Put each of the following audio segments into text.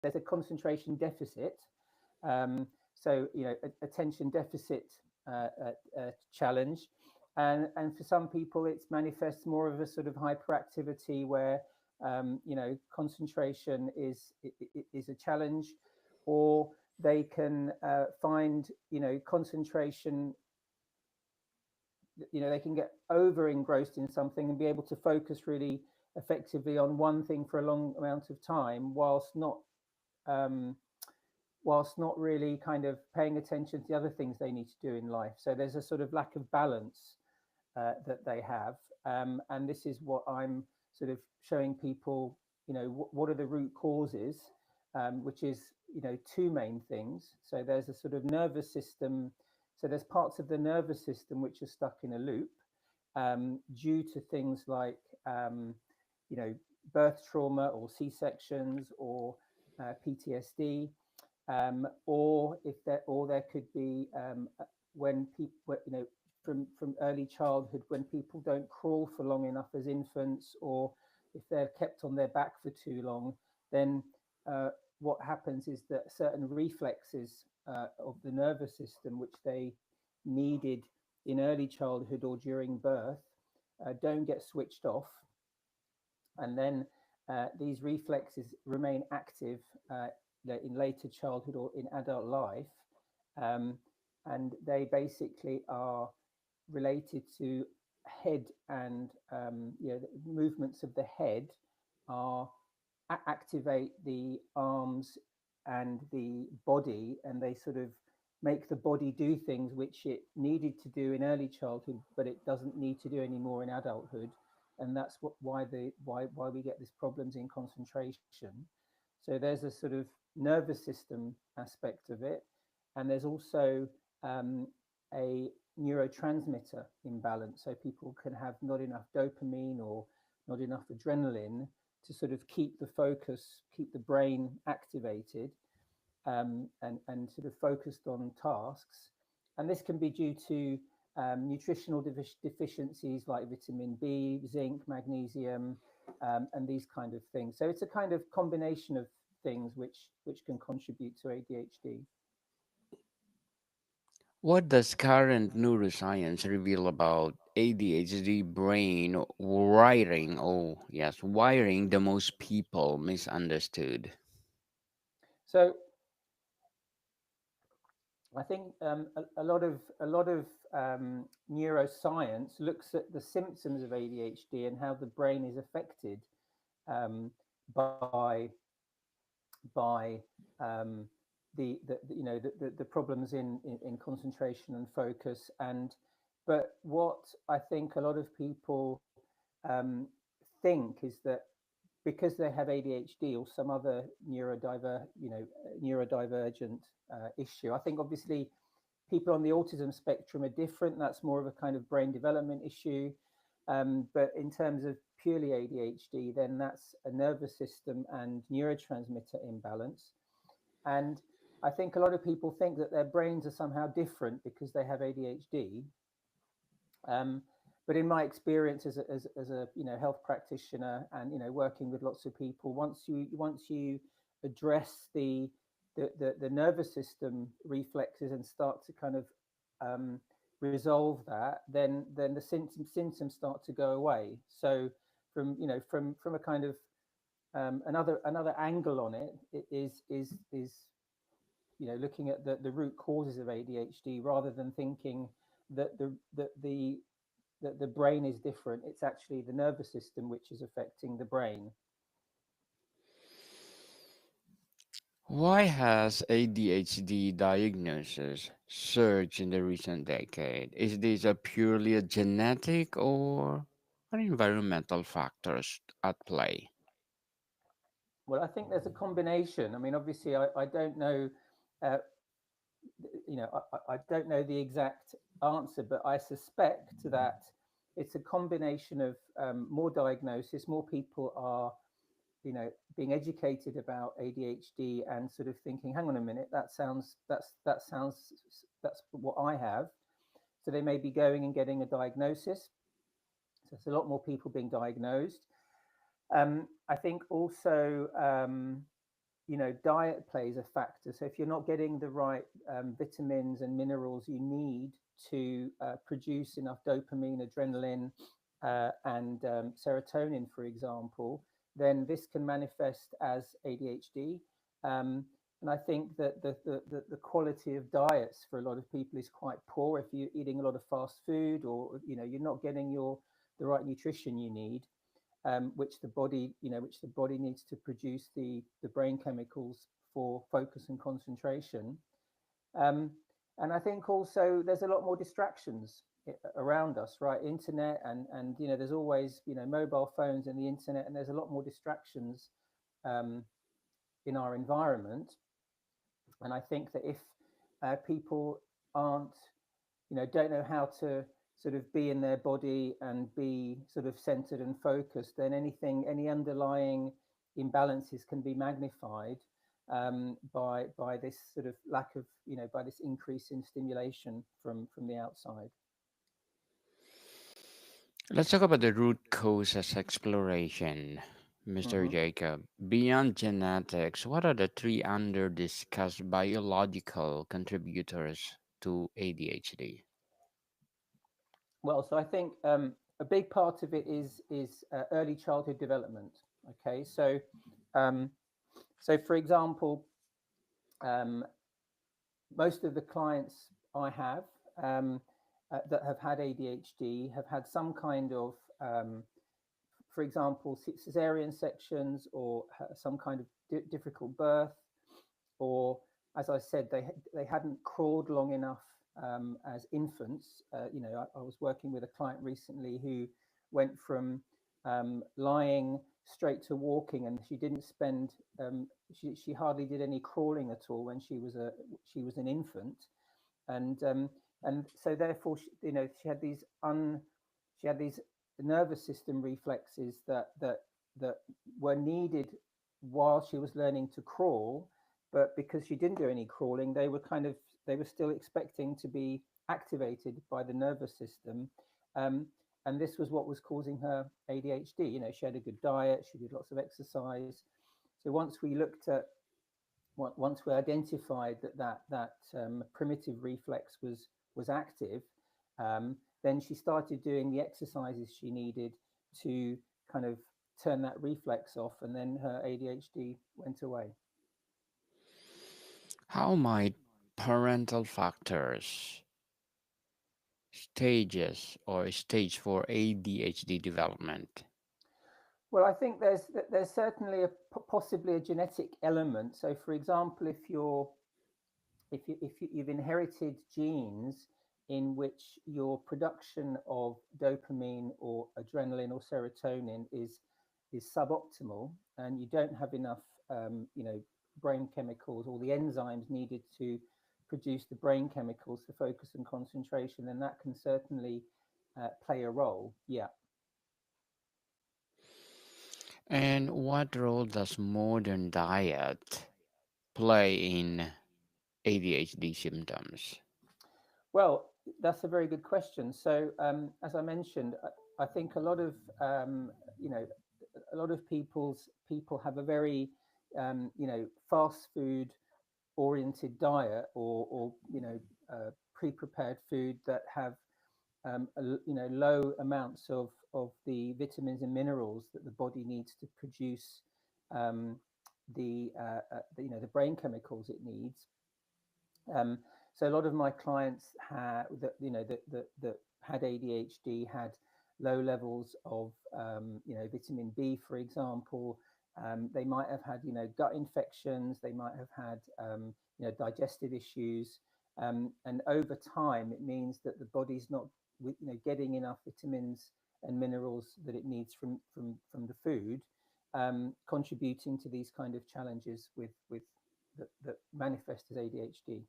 there's a concentration deficit. So attention deficit challenge, and for some people it's manifests more of a sort of hyperactivity where concentration is a challenge, or they can find concentration, they can get over engrossed in something and be able to focus really effectively on one thing for a long amount of time um, whilst not really kind of paying attention to the other things they need to do in life. So there's a sort of lack of balance that they have, and this is what I'm sort of showing people. What are the root causes, which is two main things. So there's a sort of nervous system. So there's parts of the nervous system which are stuck in a loop due to things like you know birth trauma or C-sections or PTSD, or there could be when people from early childhood, when people don't crawl for long enough as infants, or if they're kept on their back for too long, then what happens is that certain reflexes of the nervous system, which they needed in early childhood or during birth, don't get switched off, and then these reflexes remain active in later childhood or in adult life, um, and they basically are related to head and the movements of the head are activate the arms and the body, and they sort of make the body do things which it needed to do in early childhood, but it doesn't need to do anymore in adulthood, and that's why we get these problems in concentration. So there's a sort of nervous system aspect of it, and there's also a neurotransmitter imbalance. So people can have not enough dopamine or not enough adrenaline to sort of keep the focus, keep the brain activated, and sort of focused on tasks. And this can be due to nutritional deficiencies like vitamin B, zinc, magnesium, and these kind of things. So it's a kind of combination of things which can contribute to ADHD. What does current neuroscience reveal about ADHD brain wiring? Oh, yes, wiring the most people misunderstood. So I think a lot of neuroscience looks at the symptoms of ADHD and how the brain is affected um, by by um, the problems in concentration and focus. And but what I think a lot of people um, think is that because they have ADHD or some other neurodivergent issue. I think obviously people on the autism spectrum are different. That's more of a kind of brain development issue. But in terms of purely ADHD, then that's a nervous system and neurotransmitter imbalance. And I think a lot of people think that their brains are somehow different because they have ADHD. Um, but in my experience as a health practitioner and working with lots of people, once you address the nervous system reflexes and start to kind of um, resolve that, then the symptoms start to go away. So from a kind of another angle on it is looking at the root causes of ADHD rather than thinking that the brain is different. It's actually the nervous system which is affecting the brain. Why has ADHD diagnosis surged in the recent decade? Is this a purely a genetic or are environmental factors at play? Well, I think there's a combination. I mean, obviously, I don't know, uh, I don't know the exact answer, but I suspect that it's a combination of more diagnosis, more people are being educated about ADHD and sort of thinking, hang on a minute, that's what I have. So they may be going and getting a diagnosis. So it's a lot more people being diagnosed. I think also, diet plays a factor. So if you're not getting the right vitamins and minerals you need to produce enough dopamine, adrenaline, and serotonin, for example, then this can manifest as ADHD. Um, and I think that the quality of diets for a lot of people is quite poor. If you're eating a lot of fast food, or you're not getting the right nutrition you need, which the body needs to produce the brain chemicals for focus and concentration. Um, and I think also there's a lot more distractions around us, right? Internet, and there's always mobile phones and the internet, and there's a lot more distractions um, in our environment. And I think that if people aren't, don't know how to sort of be in their body and be sort of centered and focused, then any underlying imbalances can be magnified by this sort of lack of, by this increase in stimulation from the outside. Let's talk about the root causes exploration, Mr. Hmm. Jacob. Beyond genetics, what are the three under discussed biological contributors to ADHD? Well, so I think a big part of it is early childhood development. Okay, um, so for example, um, most of the clients I have that have had ADHD have had some kind of, for example, cesarean sections, or some kind of difficult birth, or as I said, they hadn't crawled long enough as infants. I was working with a client recently who went from lying straight to walking, and she didn't spend she hardly did any crawling at all when she was an infant, and so therefore she had these nervous system reflexes that were needed while she was learning to crawl, but because she didn't do any crawling, they were still expecting to be activated by the nervous system. um, and this was what was causing her ADHD. She had a good diet, she did lots of exercise. So once we identified that primitive reflex was active, then she started doing the exercises she needed to kind of turn that reflex off, and then her ADHD went away. How might parental factors, stages, or stage for ADHD development? Well, I think there's certainly possibly a genetic element. So, for example, you've inherited genes in which your production of dopamine or adrenaline or serotonin is suboptimal, and you don't have enough brain chemicals or the enzymes needed to produce the brain chemicals for focus and concentration, then that can certainly play a role. Yeah. And what role does modern diet play in ADHD symptoms? Well, that's a very good question. So, as I mentioned, I think a lot of you know a lot of people have a very fast food oriented diet, or pre-prepared food that have low amounts of the vitamins and minerals that the body needs to produce um, the brain chemicals it needs. Um, so a lot of my clients that had ADHD had low levels of vitamin B, for example. They might have had gut infections. They might have had digestive issues, and over time it means that the body's not getting enough vitamins and minerals that it needs from the food, contributing to these kind of challenges with that manifest as ADHD.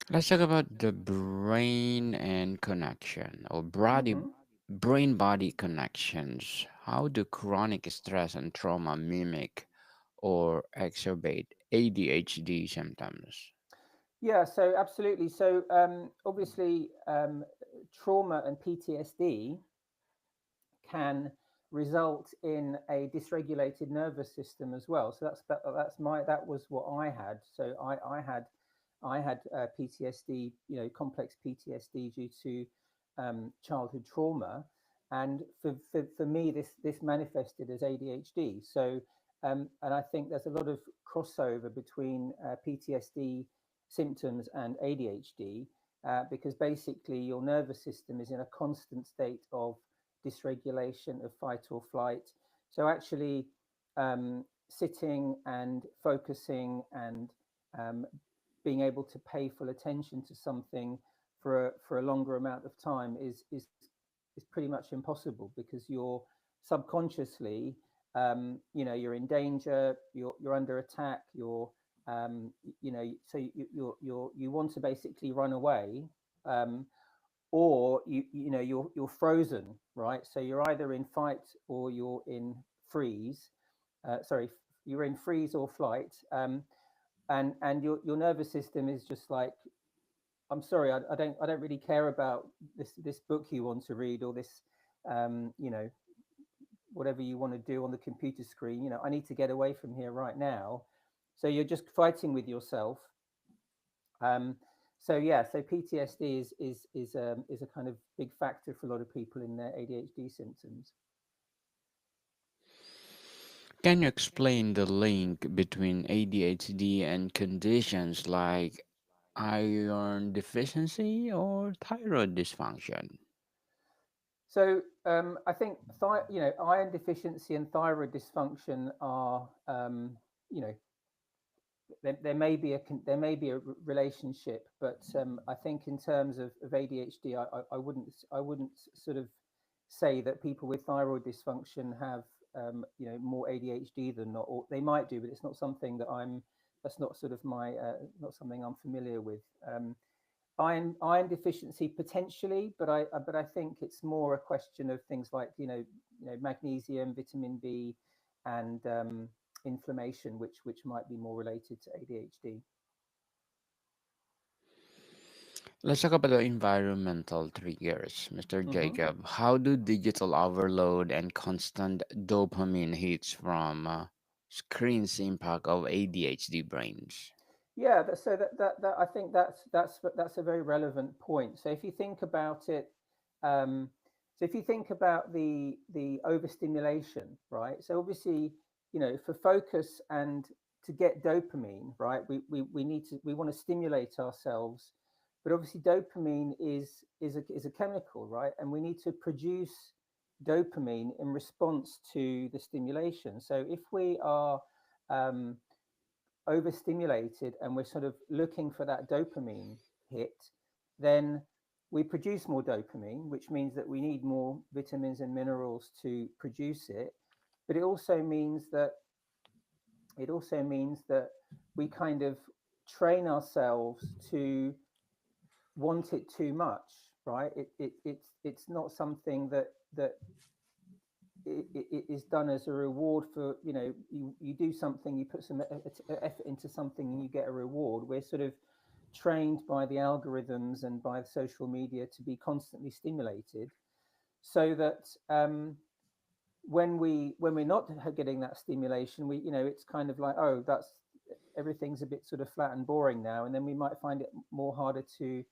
Let's talk about the brain and connection or body Hmm. brain body connections. How do chronic stress and trauma mimic or exacerbate ADHD symptoms? Yeah, so absolutely. So obviously, trauma and PTSD can result in a dysregulated nervous system as well. So that was what I had. So I had PTSD, complex PTSD due to childhood trauma, and for me this manifested as ADHD. So and I think there's a lot of crossover between PTSD symptoms and ADHD, because basically your nervous system is in a constant state of dysregulation, of fight or flight. So actually, sitting and focusing and um, being able to pay full attention to something for a longer amount of time is pretty much impossible, because you're subconsciously, you're in danger, you're under attack, so you want to basically run away, um, or you're frozen, right? So you're either in fight or you're in freeze. Sorry, you're in freeze or flight, and your nervous system is just like, I'm sorry, I don't really care about this book you want to read, or this, whatever you want to do on the computer screen. I need to get away from here right now. So you're just fighting with yourself. Um, so yeah, so PTSD is a kind of big factor for a lot of people in their ADHD symptoms. Can you explain the link between ADHD and conditions like iron deficiency or thyroid dysfunction? So I think iron deficiency and thyroid dysfunction are, you know there may be a relationship, but I think in terms of ADHD, I wouldn't sort of say that people with thyroid dysfunction have more ADHD than not, or they might do, but it's not something that I'm that's not sort of my not something I'm familiar with. Iron deficiency potentially, but I think it's more a question of things like magnesium, vitamin B, and inflammation, which might be more related to ADHD. Let's talk about the environmental triggers, Mr. Hmm. Jacob. How do digital overload and constant dopamine hits from screens impact of ADHD brains? Yeah, so that I think that's a very relevant point. So if you think about it, um, so if you think about the overstimulation, right? So obviously, for focus and to get dopamine, right? We want to stimulate ourselves, but obviously dopamine is a chemical, right? And we need to produce dopamine in response to the stimulation. So if we are um, overstimulated and we're sort of looking for that dopamine hit, then we produce more dopamine, which means that we need more vitamins and minerals to produce it. But it also means that we kind of train ourselves to want it too much, right? It's not something that it is done as a reward for, you do something, you put some effort into something and you get a reward. We're sort of trained by the algorithms and by the social media to be constantly stimulated, so that when we're not getting that stimulation, it's kind of like, oh, that's everything's a bit sort of flat and boring now, and then we might find it more harder to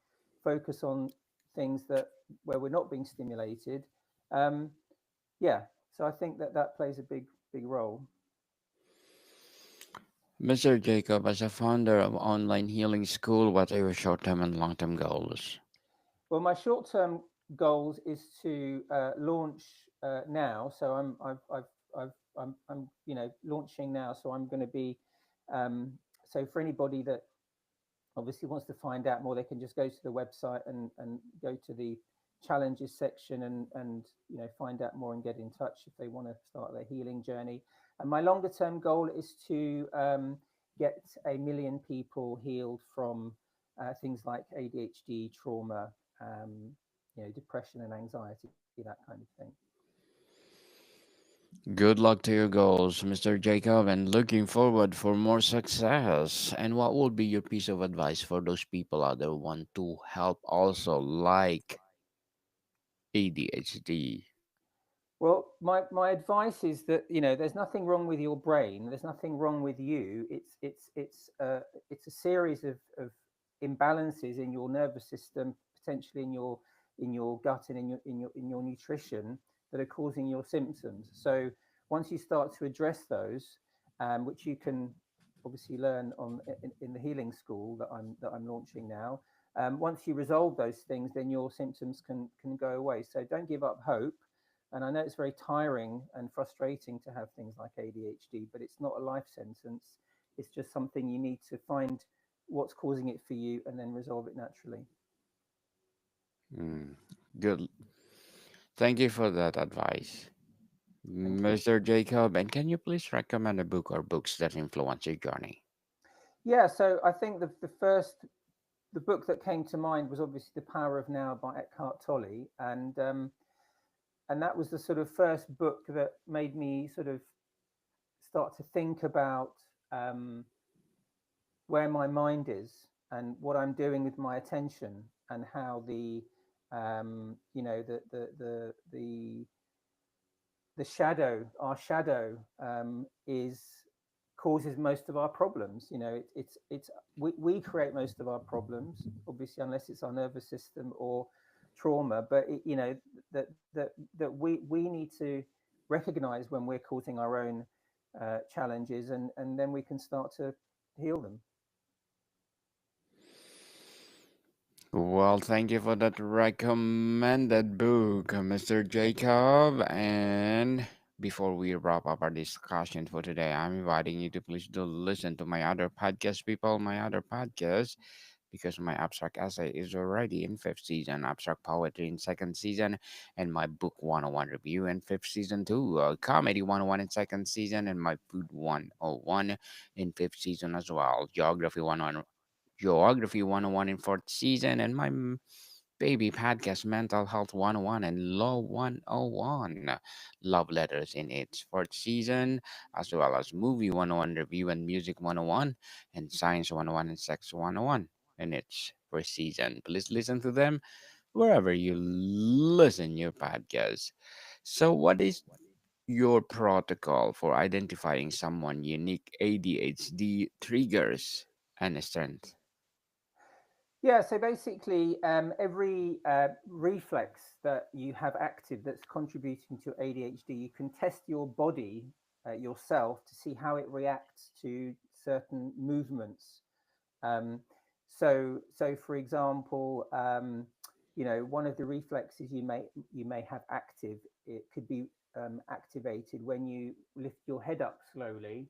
focus on things that where we're not being stimulated. um, yeah, so I think that plays a big role. Mr. Jacob, as a founder of online healing school, what are your short-term and long-term goals? Well, my short-term goals is to launch now. So I'm launching now. So I'm going to be, so for anybody that obviously wants to find out more, they can just go to the website and go to the challenges section, and find out more and get in touch if they want to start their healing journey. And my longer term goal is to get 1 million people healed from things like ADHD, trauma, depression and anxiety, that kind of thing. Good luck to your goals, Mr. Jacob, and looking forward for more success. And what would be your piece of advice for those people out there who want to help also like ADHD? Well, my advice is that there's nothing wrong with your brain. There's nothing wrong with you. It's a series of imbalances in your nervous system, potentially in your gut and in your nutrition that are causing your symptoms. So once you start to address those, which you can obviously learn in the healing school that I'm launching now. Once you resolve those things, then your symptoms can go away. So don't give up hope. And I know it's very tiring and frustrating to have things like ADHD, but it's not a life sentence. It's just something you need to find what's causing it for you and then resolve it naturally. Mm, good. Thank you for that advice, Thank you. Mr. Jacob. And can you please recommend a book or books that influence your journey? Yeah, so I think the book that came to mind was obviously The Power of Now by Eckhart Tolle, and that was the sort of first book that made me sort of start to think about um, where my mind is and what I'm doing with my attention, and how the shadow, our shadow, is causes most of our problems. We create most of our problems, obviously, unless it's our nervous system or trauma. But we need to recognize when we're causing our own challenges, and then we can start to heal them. Well, thank you for that recommended book, Mr. Jacob. And before we wrap up our discussion for today, I'm inviting you to please do listen to my other podcast, people, my other podcast, because my abstract essay is already in fifth season, abstract poetry in second season, and my book 101 review in fifth season too, comedy 101 in second season, and my food 101 in fifth season as well, Geography 101 in fourth season, and my baby podcast Mental Health 101 and Law 101 Love Letters in its fourth season, as well as Movie 101 Review and Music 101 and Science 101 and Sex 101 in its first season. Please listen to them wherever you listen your podcast. So, what is your protocol for identifying someone unique ADHD triggers and strengths? Yeah, so basically, every reflex that you have active that's contributing to ADHD, you can test your body yourself to see how it reacts to certain movements. Um, so for example, one of the reflexes you may have active, it could be activated when you lift your head up slowly.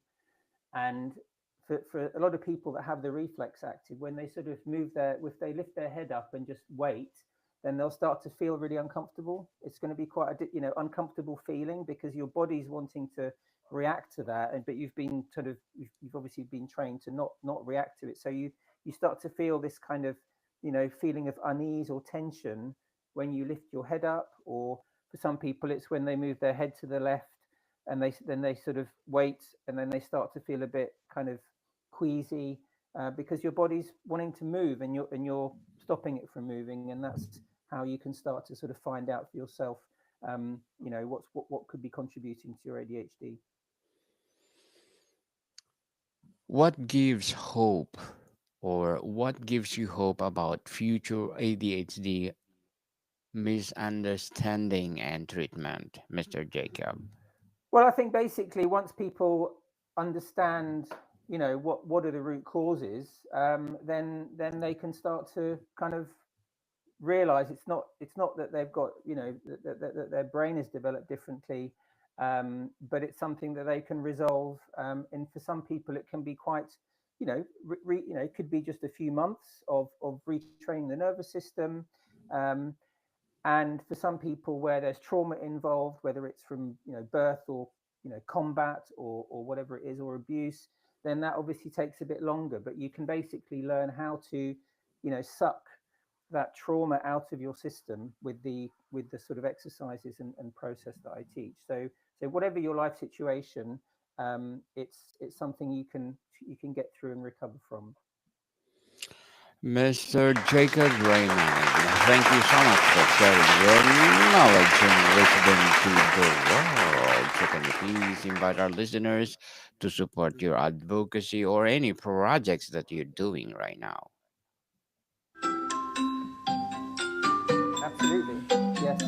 And for a lot of people that have the reflex active, when they sort of if they lift their head up and just wait, then they'll start to feel really uncomfortable. It's going to be quite a uncomfortable feeling, because your body's wanting to react to that, and but you've obviously been trained to not react to it. So you start to feel this kind of feeling of unease or tension when you lift your head up, or for some people it's when they move their head to the left, and they sort of wait, and then they start to feel a bit kind of queasy, because your body's wanting to move, and you're stopping it from moving. And that's how you can start to sort of find out for yourself, what could be contributing to your ADHD. What gives hope or what gives you hope about future ADHD misunderstanding and treatment, Mr. Jacob? Well, I think basically once people understand, what are the root causes, then they can start to kind of realize it's not that they've got that their brain is developed differently, but it's something that they can resolve. And for some people it can be quite, it could be just a few months of retraining the nervous system. um, and for some people where there's trauma involved, whether it's from birth, or combat, or whatever it is, or abuse, then that obviously takes a bit longer. But you can basically learn how to suck that trauma out of your system with the sort of exercises and process that I teach. So whatever your life situation, it's something you can get through and recover from. Mr. Jacob Reimann, thank you so much for sharing your knowledge and wisdom to the world. So can you please invite our listeners to support your advocacy or any projects that you're doing right now? Absolutely. Yes.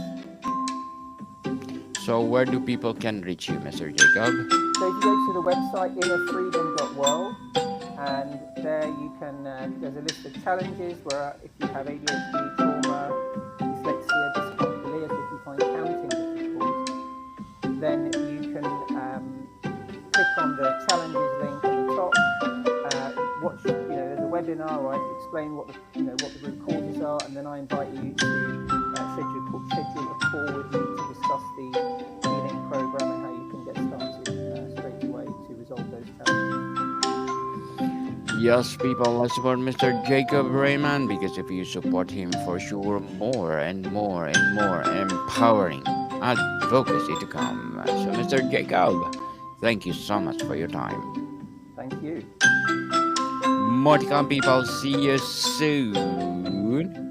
So where do people can reach you, Mr. Jacob? So if you go to the website innerfreedom.world, and there you can, there's a list of challenges where if you have ADHD, trauma, dyslexia, dyscalculia, so if you find counting difficult, then you can click on the challenges link at the top. Watch, there's a webinar where I explain what the root causes are, and then I invite you to schedule a call with me to discuss the healing program and how you can get started straight away to resolve those challenges. Yes, people, let's support Mr. Jacob Reimann because if you support him, for sure, more and more and more empowering advocacy to come. So, Mr. Jacob, thank you so much for your time. Thank you. More to come, people. See you soon.